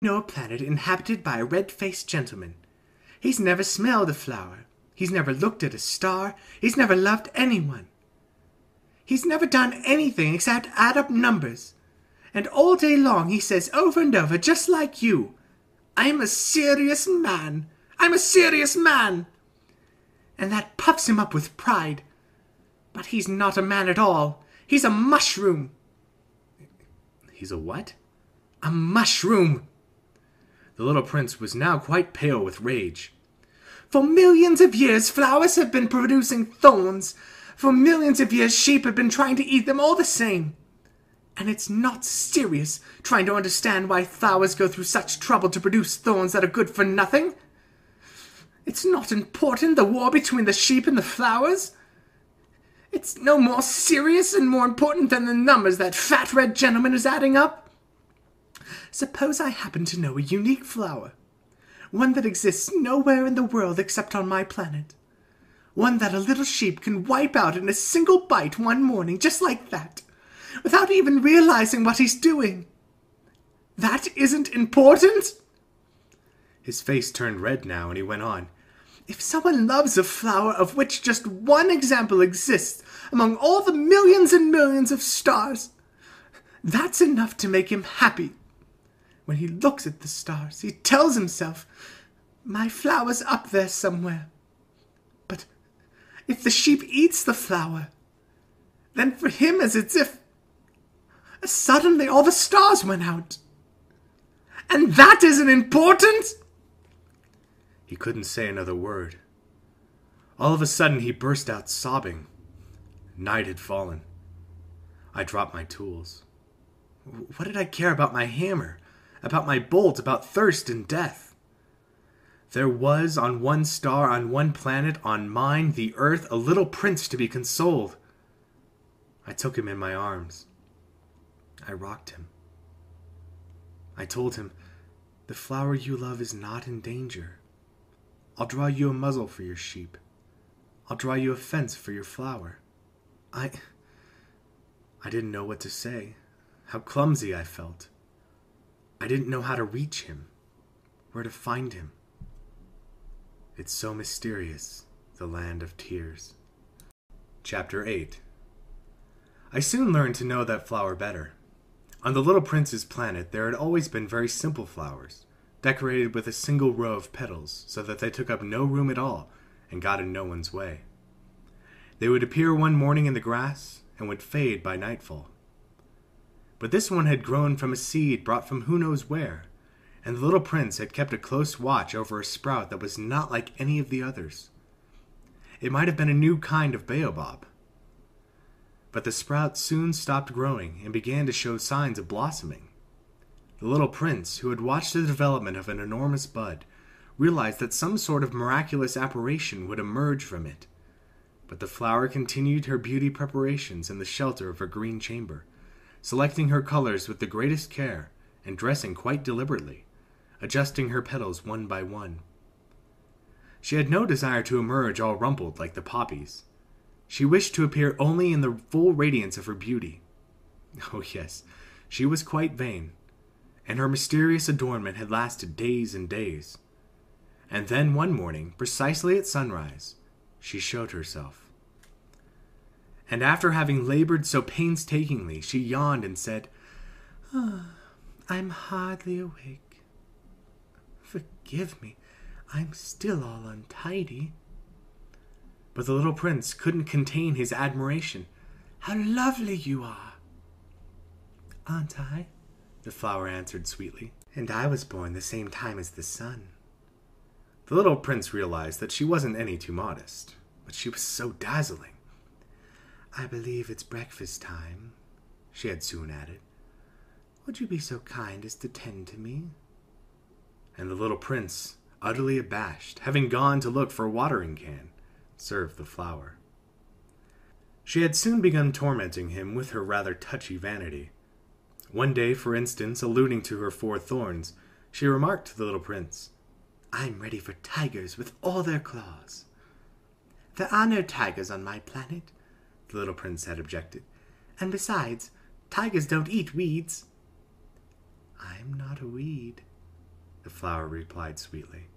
know a planet inhabited by a red-faced gentleman. He's never smelled a flower. He's never looked at a star. He's never loved anyone. He's never done anything except add up numbers. And all day long he says over and over, just like you, I'm a serious man. I'm a serious man. And that puffs him up with pride. But he's not a man at all. He's a mushroom. He's a what? A mushroom. The little prince was now quite pale with rage. For millions of years, flowers have been producing thorns. For millions of years, sheep have been trying to eat them all the same. And it's not serious trying to understand why flowers go through such trouble to produce thorns that are good for nothing. It's not important, the war between the sheep and the flowers. It's no more serious and more important than the numbers that fat red gentleman is adding up. Suppose I happen to know a unique flower, one that exists nowhere in the world except on my planet, one that a little sheep can wipe out in a single bite one morning, just like that, without even realizing what he's doing. That isn't important? His face turned red now, and he went on. If someone loves a flower of which just one example exists among all the millions and millions of stars, that's enough to make him happy. When he looks at the stars, he tells himself, my flower's up there somewhere. But if the sheep eats the flower, then for him it's as if suddenly all the stars went out. And that isn't important? He couldn't say another word. All of a sudden he burst out sobbing. Night had fallen. I dropped my tools. What did I care about my hammer? About my bolt? About thirst and death? There was on one star, on one planet, on mine, the earth, a little prince to be consoled. I took him in my arms. I rocked him. I told him, the flower you love is not in danger. I'll draw you a muzzle for your sheep. I'll draw you a fence for your flower. I didn't know what to say, how clumsy I felt. I didn't know how to reach him, where to find him. It's so mysterious, the land of tears. Chapter 8. I soon learned to know that flower better. On the little prince's planet, there had always been very simple flowers, decorated with a single row of petals, so that they took up no room at all and got in no one's way. They would appear one morning in the grass and would fade by nightfall. But this one had grown from a seed brought from who knows where, and the little prince had kept a close watch over a sprout that was not like any of the others. It might have been a new kind of baobab. But the sprout soon stopped growing and began to show signs of blossoming. The little prince, who had watched the development of an enormous bud, realized that some sort of miraculous apparition would emerge from it. But the flower continued her beauty preparations in the shelter of her green chamber, selecting her colors with the greatest care and dressing quite deliberately, adjusting her petals one by one. She had no desire to emerge all rumpled like the poppies. She wished to appear only in the full radiance of her beauty. Oh yes, she was quite vain, and her mysterious adornment had lasted days and days. And then one morning, precisely at sunrise, she showed herself. And after having labored so painstakingly, she yawned and said, I'm hardly awake. Forgive me, I'm still all untidy. But the little prince couldn't contain his admiration. How lovely you are! Aren't I? The flower answered sweetly. And I was born the same time as the sun. The little prince realized that she wasn't any too modest, but she was so dazzling. I believe it's breakfast time, she had soon added. Would you be so kind as to tend to me? And the little prince, utterly abashed, having gone to look for a watering can, served the flower. She had soon begun tormenting him with her rather touchy vanity. One day, for instance, alluding to her 4 thorns, she remarked to the little prince, I'm ready for tigers with all their claws. There are no tigers on my planet, the little prince had objected. And besides, tigers don't eat weeds. I'm not a weed, the flower replied sweetly.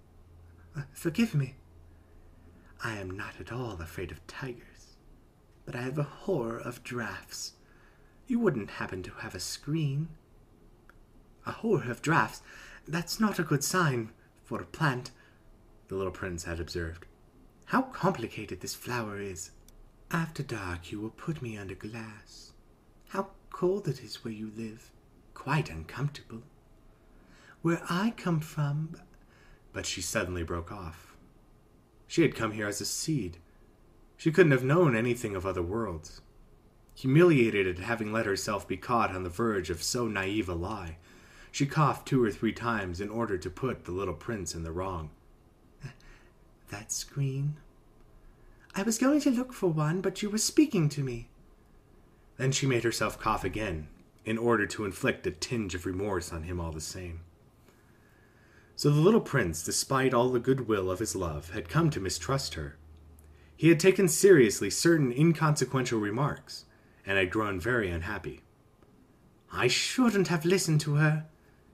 Forgive me. I am not at all afraid of tigers, but I have a horror of draughts. You wouldn't happen to have a screen? A horror of draughts? That's not a good sign for a plant, the little prince had observed. How complicated this flower is. After dark you will put me under glass. How cold it is where you live. Quite uncomfortable. Where I come from... But she suddenly broke off. She had come here as a seed. She couldn't have known anything of other worlds. Humiliated at having let herself be caught on the verge of so naive a lie, she coughed 2 or 3 times in order to put the little prince in the wrong. That screen? I was going to look for one, but you were speaking to me. Then she made herself cough again, in order to inflict a tinge of remorse on him all the same. So the little prince, despite all the goodwill of his love, had come to mistrust her. He had taken seriously certain inconsequential remarks, and had grown very unhappy. I shouldn't have listened to her,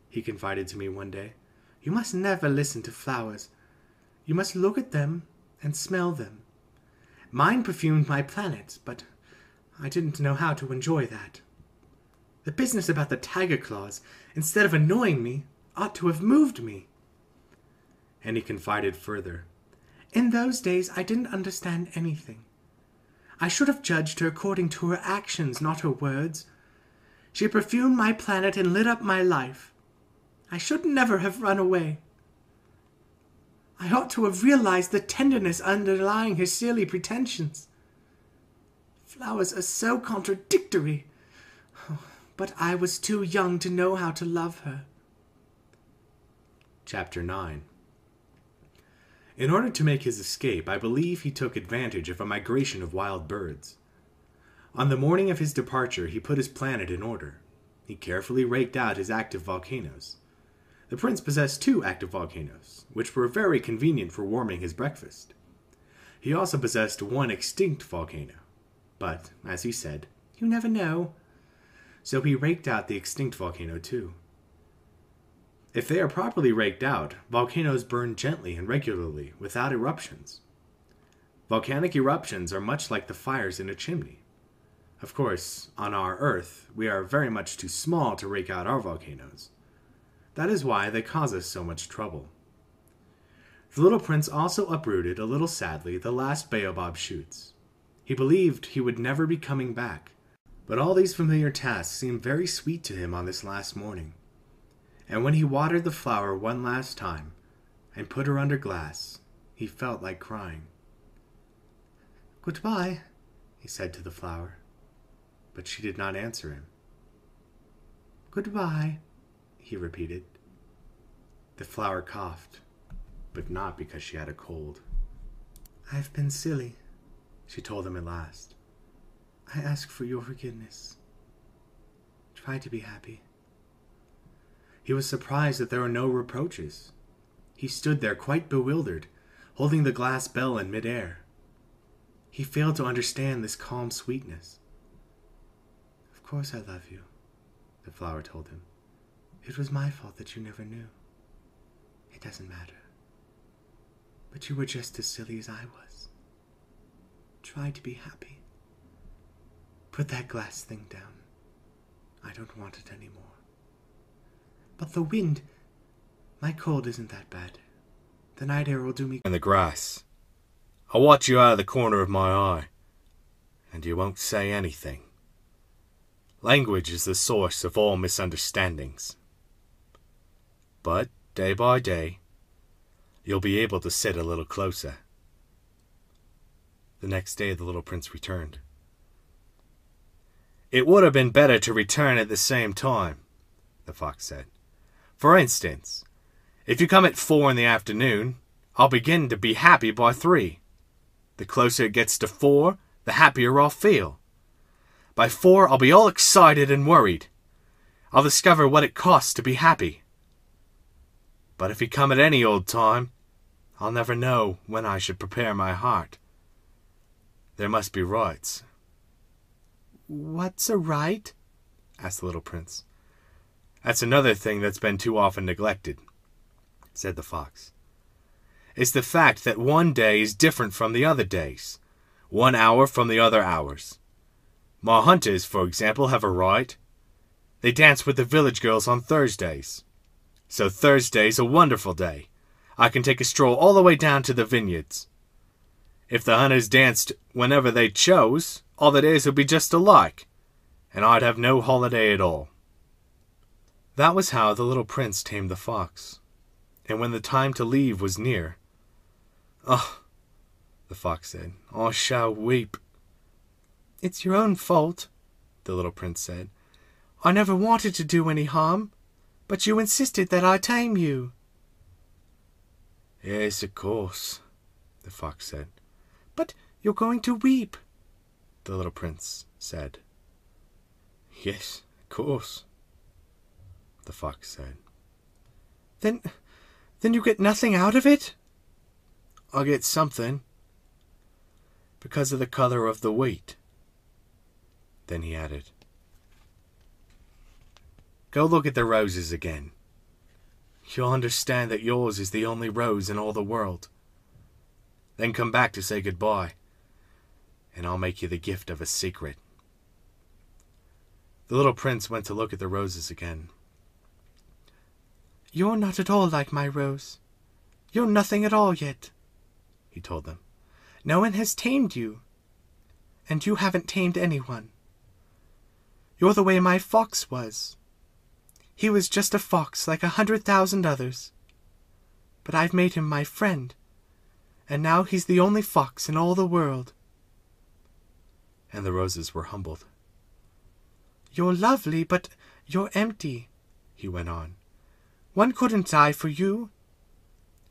he confided to me one day. You must never listen to flowers. You must look at them and smell them. Mine perfumed my planet, but I didn't know how to enjoy that. The business about the tiger claws, instead of annoying me, ought to have moved me. And he confided further. In those days I didn't understand anything. I should have judged her according to her actions, not her words. She perfumed my planet and lit up my life. I should never have run away. I ought to have realized the tenderness underlying her silly pretensions. Flowers are so contradictory. But I was too young to know how to love her. Chapter 9. In order to make his escape, I believe he took advantage of a migration of wild birds. On the morning of his departure, he put his planet in order. He carefully raked out his active volcanoes. The prince possessed 2 active volcanoes, which were very convenient for warming his breakfast. He also possessed 1 extinct volcano. But, as he said, you never know. So he raked out the extinct volcano too. If they are properly raked out, volcanoes burn gently and regularly, without eruptions. Volcanic eruptions are much like the fires in a chimney. Of course, on our Earth, we are very much too small to rake out our volcanoes. That is why they cause us so much trouble. The little prince also uprooted, a little sadly, the last baobab shoots. He believed he would never be coming back, but all these familiar tasks seemed very sweet to him on this last morning. And when he watered the flower one last time, and put her under glass, he felt like crying. Goodbye, he said to the flower, but she did not answer him. Goodbye, he repeated. The flower coughed, but not because she had a cold. I've been silly, she told him at last. I ask for your forgiveness. Try to be happy. He was surprised that there were no reproaches. He stood there quite bewildered, holding the glass bell in midair. He failed to understand this calm sweetness. Of course I love you, the flower told him. It was my fault that you never knew. It doesn't matter. But you were just as silly as I was. Try to be happy. Put that glass thing down. I don't want it anymore. But the wind, my cold isn't that bad. The night air will do me. In the grass. I'll watch you out of the corner of my eye, and you won't say anything. Language is the source of all misunderstandings. But, day by day, you'll be able to sit a little closer. The next day the little prince returned. It would have been better to return at the same time, the fox said. For instance, if you come at 4 in the afternoon, I'll begin to be happy by 3. The closer it gets to 4, the happier I'll feel. By 4, I'll be all excited and worried. I'll discover what it costs to be happy. But if you come at any old time, I'll never know when I should prepare my heart. There must be rites. What's a rite? Asked the little prince. That's another thing that's been too often neglected. said the fox. "It's the fact that one day is different from the other days, 1 hour from the other hours. My hunters, for example, have a right. They dance with the village girls on Thursdays. So Thursday's a wonderful day. I can take a stroll all the way down to the vineyards. If the hunters danced whenever they chose, all the days would be just alike, and I'd have no holiday at all." That was how the little prince tamed the fox. And when the time to leave was near, "Oh," the fox said, "I shall weep." "It's your own fault," the little prince said. "I never wanted to do any harm, but you insisted that I tame you." "Yes, of course," the fox said. "But you're going to weep," the little prince said. "Yes, of course," the fox said. Then you get nothing out of it?" "I'll get something, because of the color of the wheat." Then he added, "Go look at the roses again. You'll understand that yours is the only rose in all the world. Then come back to say goodbye, and I'll make you the gift of a secret." The little prince went to look at the roses again. "You're not at all like my rose. You're nothing at all yet," he told them. "No one has tamed you, and you haven't tamed anyone. You're the way my fox was. He was just a fox like 100,000 others. But I've made him my friend, and now he's the only fox in all the world." And the roses were humbled. "You're lovely, but you're empty," he went on. "One couldn't die for you.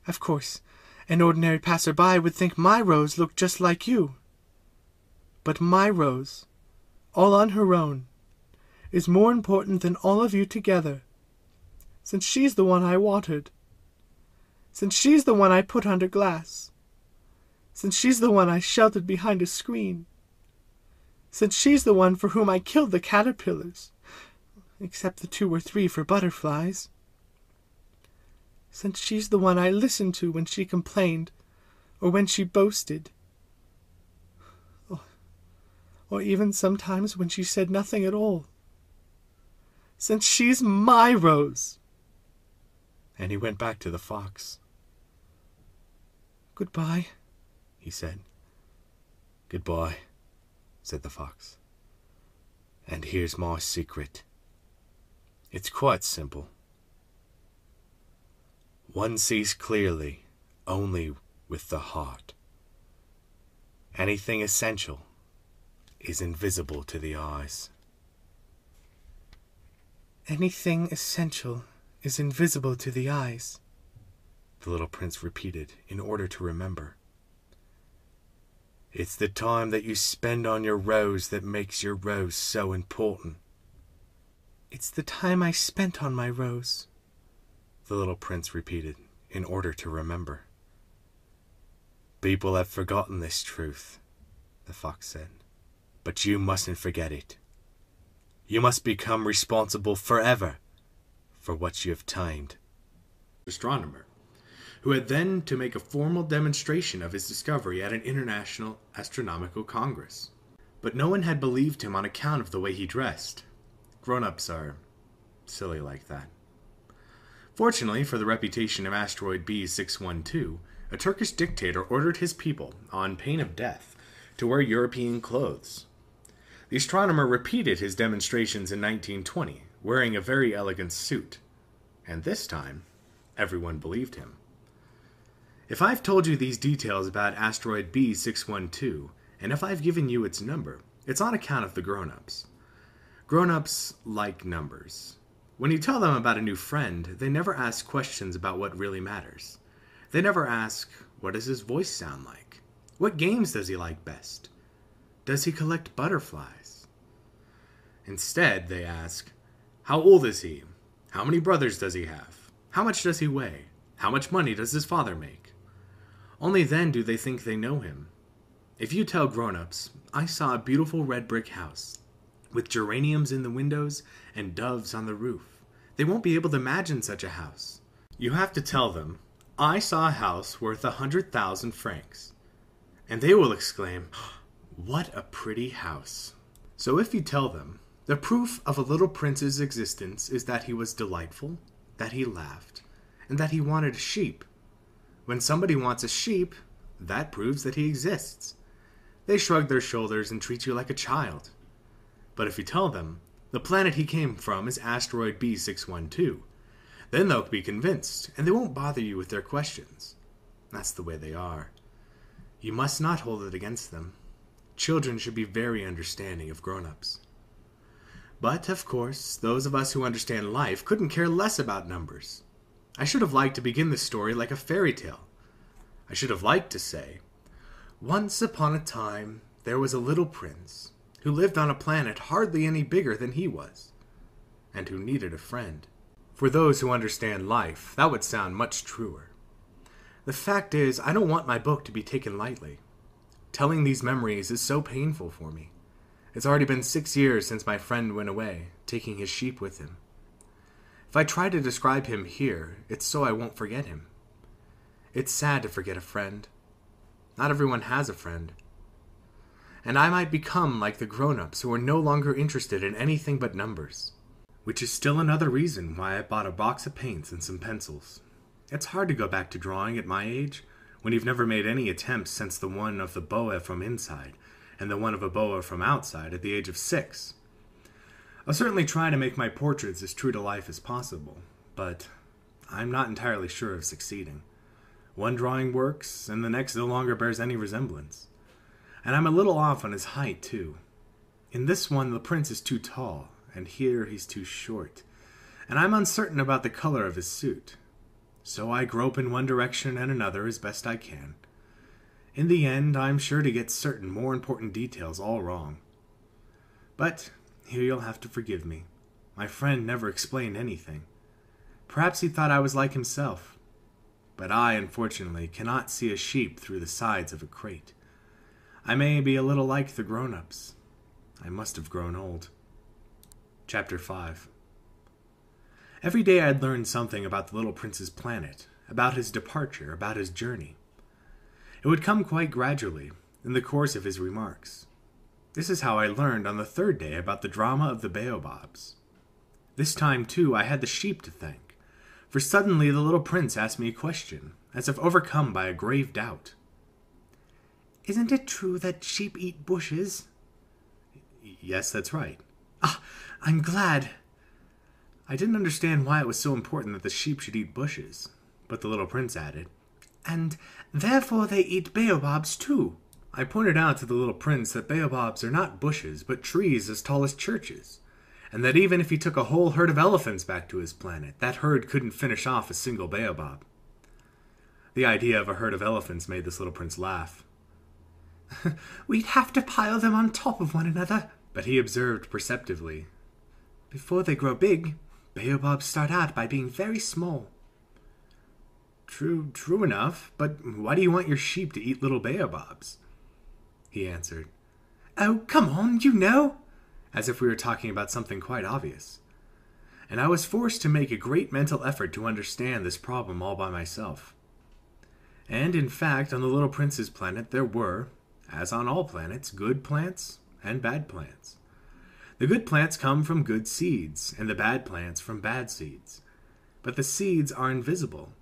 Of course, an ordinary passerby would think my rose looked just like you. But my rose, all on her own, is more important than all of you together, since she's the one I watered, since she's the one I put under glass, since she's the one I sheltered behind a screen, since she's the one for whom I killed the caterpillars, except the 2 or 3 for butterflies, since she's the one I listened to when she complained, or when she boasted, or even sometimes when she said nothing at all. Since she's my rose." And he went back to the fox. "Goodbye," he said. "Goodbye," said the fox. "And here's my secret. It's quite simple. One sees clearly only with the heart. Anything essential is invisible to the eyes." "Anything essential is invisible to the eyes," the little prince repeated in order to remember. "It's the time that you spend on your rose that makes your rose so important." "It's the time I spent on my rose," the little prince repeated in order to remember. "People have forgotten this truth," the fox said, "but you mustn't forget it. You must become responsible forever for what you have tamed." Astronomer, who had then to make a formal demonstration of his discovery at an international astronomical congress. But no one had believed him on account of the way he dressed. Grown-ups are silly like that. Fortunately for the reputation of asteroid B612, a Turkish dictator ordered his people, on pain of death, to wear European clothes. The astronomer repeated his demonstrations in 1920, wearing a very elegant suit. And this time, everyone believed him. If I've told you these details about asteroid B612, and if I've given you its number, it's on account of the grown-ups. Grown-ups like numbers. When you tell them about a new friend, they never ask questions about what really matters. They never ask, what does his voice sound like? What games does he like best? Does he collect butterflies? Instead, they ask, how old is he? How many brothers does he have? How much does he weigh? How much money does his father make? Only then do they think they know him. If you tell grown-ups, I saw a beautiful red brick house, with geraniums in the windows and doves on the roof, they won't be able to imagine such a house. You have to tell them, I saw a house worth 100,000 francs. And they will exclaim, what a pretty house. So if you tell them, the proof of a little prince's existence is that he was delightful, that he laughed, and that he wanted a sheep. When somebody wants a sheep, that proves that he exists. They shrug their shoulders and treat you like a child. But if you tell them, the planet he came from is asteroid B612, then they'll be convinced, and they won't bother you with their questions. That's the way they are. You must not hold it against them. Children should be very understanding of grown-ups. But, of course, those of us who understand life couldn't care less about numbers. I should have liked to begin the story like a fairy tale. I should have liked to say, once upon a time, there was a little prince who lived on a planet hardly any bigger than he was, and who needed a friend. For those who understand life, that would sound much truer. The fact is, I don't want my book to be taken lightly. Telling these memories is so painful for me. It's already been 6 years since my friend went away, taking his sheep with him. If I try to describe him here, it's so I won't forget him. It's sad to forget a friend. Not everyone has a friend. And I might become like the grown-ups who are no longer interested in anything but numbers. Which is still another reason why I bought a box of paints and some pencils. It's hard to go back to drawing at my age, when you've never made any attempts since the one of the boa from inside, and the one of a boa from outside at the age of 6. I'll certainly try to make my portraits as true to life as possible, but I'm not entirely sure of succeeding. One drawing works, and the next no longer bears any resemblance. And I'm a little off on his height, too. In this one, the prince is too tall, and here he's too short, and I'm uncertain about the color of his suit. So I grope in one direction and another as best I can. In the end, I'm sure to get certain more important details all wrong. But here you'll have to forgive me. My friend never explained anything. Perhaps he thought I was like himself. But I, unfortunately, cannot see a sheep through the sides of a crate. I may be a little like the grown-ups. I must have grown old. Chapter 5. Every day I'd learn something about the little prince's planet, about his departure, about his journey. It would come quite gradually, in the course of his remarks. This is how I learned on the 3rd day about the drama of the baobabs. This time, too, I had the sheep to thank, for suddenly the little prince asked me a question, as if overcome by a grave doubt. Isn't it true that sheep eat bushes? Yes, that's right. Ah, I'm glad. I didn't understand why it was so important that the sheep should eat bushes, but the little prince added, and therefore they eat baobabs too. I pointed out to the little prince that baobabs are not bushes, but trees as tall as churches, and that even if he took a whole herd of elephants back to his planet, that herd couldn't finish off a single baobab. The idea of a herd of elephants made this little prince laugh. We'd have to pile them on top of one another. But he observed perceptively, before they grow big, baobabs start out by being very small. True enough, but why do you want your sheep to eat little baobabs? He answered. Oh, come on, you know. As if we were talking about something quite obvious. And I was forced to make a great mental effort to understand this problem all by myself. And in fact, on the little prince's planet there were, as on all planets, good plants and bad plants. The good plants come from good seeds, and the bad plants from bad seeds. But the seeds are invisible.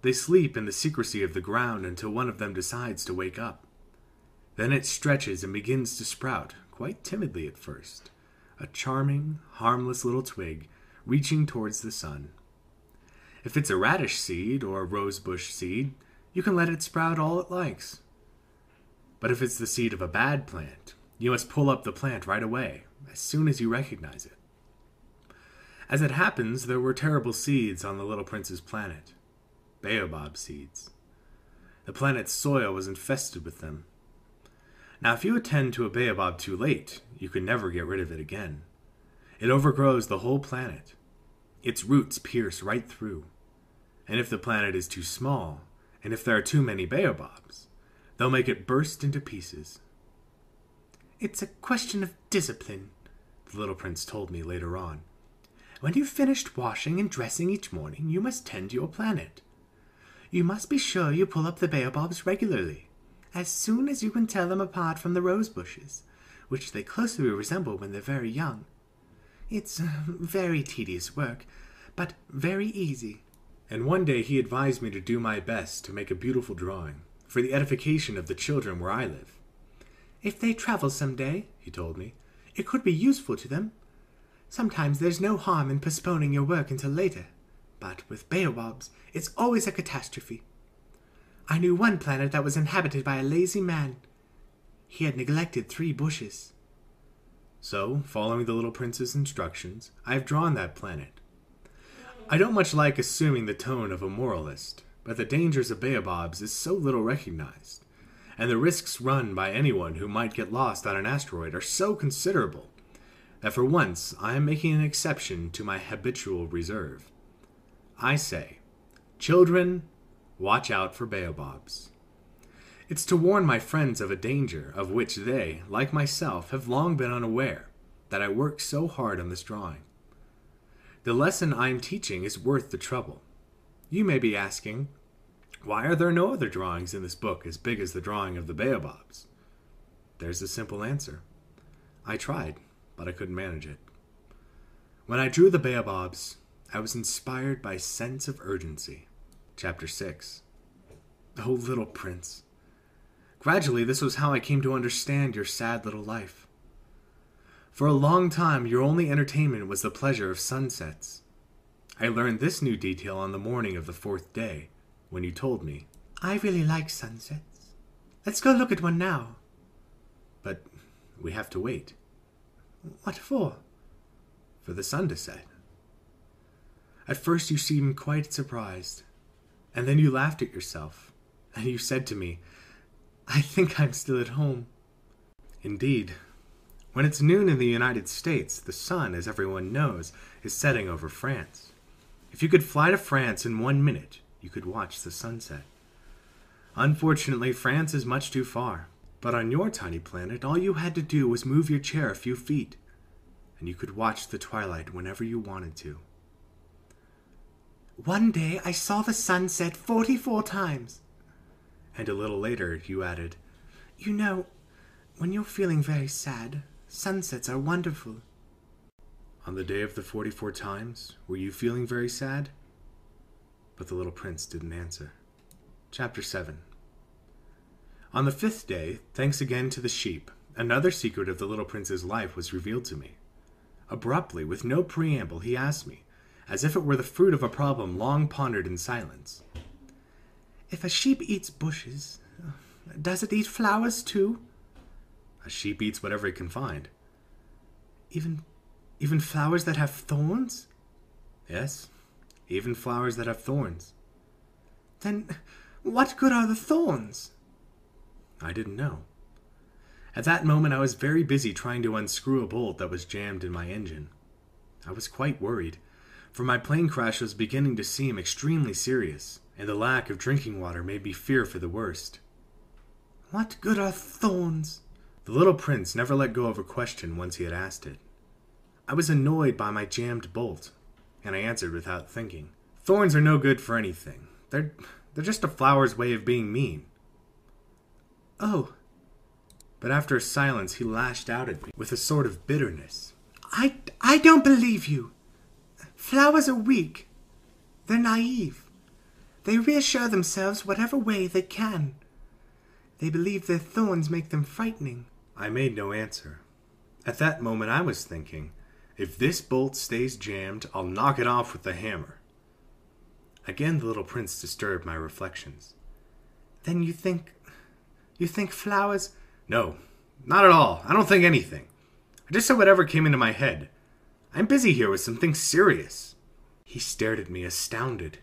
They sleep in the secrecy of the ground until one of them decides to wake up. Then it stretches and begins to sprout, quite timidly at first, a charming, harmless little twig reaching towards the sun. If it's a radish seed or a rosebush seed, you can let it sprout all it likes. But if it's the seed of a bad plant, you must pull up the plant right away, as soon as you recognize it. As it happens, there were terrible seeds on the little prince's planet. Baobab seeds. The planet's soil was infested with them. Now, if you attend to a baobab too late, you can never get rid of it again. It overgrows the whole planet. Its roots pierce right through. And if the planet is too small, and if there are too many baobabs, they'll make it burst into pieces. It's a question of discipline, the little prince told me later on. When you've finished washing and dressing each morning, you must tend your planet. You must be sure you pull up the baobabs regularly, as soon as you can tell them apart from the rose bushes, which they closely resemble when they're very young. It's very tedious work, but very easy. And one day he advised me to do my best to make a beautiful drawing, for the edification of the children where I live. If they travel some day, he told me, it could be useful to them. Sometimes there's no harm in postponing your work until later, but with baobabs, it's always a catastrophe. I knew one planet that was inhabited by a lazy man. He had neglected 3 bushes. So, following the little prince's instructions, I have drawn that planet. I don't much like assuming the tone of a moralist, but the dangers of baobabs is so little recognized, and the risks run by anyone who might get lost on an asteroid are so considerable, that for once I am making an exception to my habitual reserve. I say, children, watch out for baobabs. It's to warn my friends of a danger of which they, like myself, have long been unaware, that I work so hard on this drawing. The lesson I am teaching is worth the trouble. You may be asking, why are there no other drawings in this book as big as the drawing of the baobabs? There's a simple answer. I tried, but I couldn't manage it. When I drew the baobabs, I was inspired by a sense of urgency. Chapter 6. Oh, little prince. Gradually, this was how I came to understand your sad little life. For a long time, your only entertainment was the pleasure of sunsets. I learned this new detail on the morning of the 4th day, when you told me, I really like sunsets. Let's go look at one now. But we have to wait. What for? For the sun to set. At first you seemed quite surprised, and then you laughed at yourself, and you said to me, I think I'm still at home. Indeed, when it's noon in the United States, the sun, as everyone knows, is setting over France. If you could fly to France in 1 minute, you could watch the sunset. Unfortunately, France is much too far, but on your tiny planet, all you had to do was move your chair a few feet, and you could watch the twilight whenever you wanted to. One day I saw the sun set 44 times. And a little later, you added, You know, when you're feeling very sad, sunsets are wonderful. On the day of the 44 times, were you feeling very sad? But the little prince didn't answer. Chapter 7. On the 5th day, thanks again to the sheep, another secret of the little prince's life was revealed to me. Abruptly, with no preamble, he asked me, as if it were the fruit of a problem long pondered in silence. If a sheep eats bushes, does it eat flowers too? A sheep eats whatever it can find. Even flowers that have thorns? Yes, even flowers that have thorns. Then what good are the thorns? I didn't know. At that moment I was very busy trying to unscrew a bolt that was jammed in my engine. I was quite worried, for my plane crash was beginning to seem extremely serious, and the lack of drinking water made me fear for the worst. What good are thorns? The little prince never let go of a question once he had asked it. I was annoyed by my jammed bolt, and I answered without thinking. Thorns are no good for anything. They're just a flower's way of being mean. Oh. But after a silence, he lashed out at me with a sort of bitterness. I don't believe you. Flowers are weak. They're naive. They reassure themselves whatever way they can. They believe their thorns make them frightening. I made no answer. At that moment I was thinking, if this bolt stays jammed, I'll knock it off with the hammer. Again the little prince disturbed my reflections. Then you think flowers... No, not at all. I don't think anything. I just said whatever came into my head. I'm busy here with something serious. He stared at me astounded.